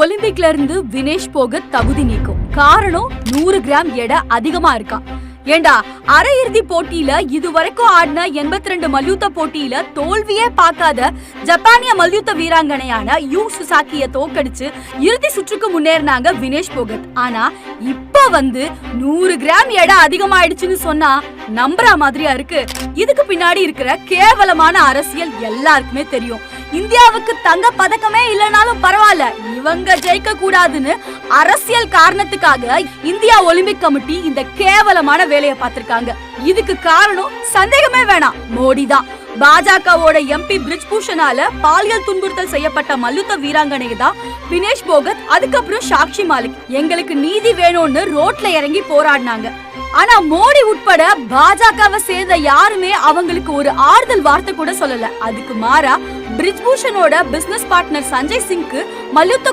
ஒலிம்பிக்ல இருந்து வினேஷ் போகத் தகுதி நீக்கும் காரணம் 100 கிராம் எடை அதிகமா இருக்கான். ஏண்டா, அரையிறுதி போட்டியில இதுவரைக்கும் ஆடின 82 மல்யுத்த போட்டியில தோல்வியே பார்க்காத ஜப்பானிய மல்யுத்த வீராங்கனையான யூ சுசாக்கிய தோக்கடிச்சு இறுதி சுற்றுக்கு முன்னேறினாங்க வினேஷ் போகத். ஆனா இப்ப 100 கிராம் எடை அதிகமாயிடுச்சுன்னு சொன்னா நம்புற மாதிரியா இருக்கு? இதுக்கு பின்னாடி இருக்கிற கேவலமான அரசியல் எல்லாருக்குமே தெரியும். இந்தியாவுக்கு தங்க பதக்கமே இல்லனாலும் பரவாயில்ல, இவங்க ஜெயிக்க கூடாதுன்னு அரசியல் காரணத்துக்காக இந்தியா ஒலிம்பிக் கமிட்டி இந்த கேவலமான வேலையை பார்த்திருக்காங்க. இதுக்கு காரணம் சந்தேகமே வேணாம், மோடி தான். பாஜகவோட எம்பி பிரிஜ் பூஷனால பாலியல் துன்புறுத்தல் செய்யப்பட்ட மல்யுத்த வீராங்கனை தான் வினேஷ் போகத். அதுக்கப்புறம் சாக்ஷி மாலிக் எங்களுக்கு நீதி வேணும்னு ரோட்ல இறங்கி போராடினாங்க. ஆனா மோடி உட்பட பாஜகவை சேர்ந்த யாருமே அவங்களுக்கு ஒரு ஆறுதல் வார்த்தை கூட சொல்லல. அதுக்கு மாறா பிரிஜ் பூஷனோட பிசினஸ் பார்ட்னர் சஞ்சய் சிங்க்கு மல்யுத்த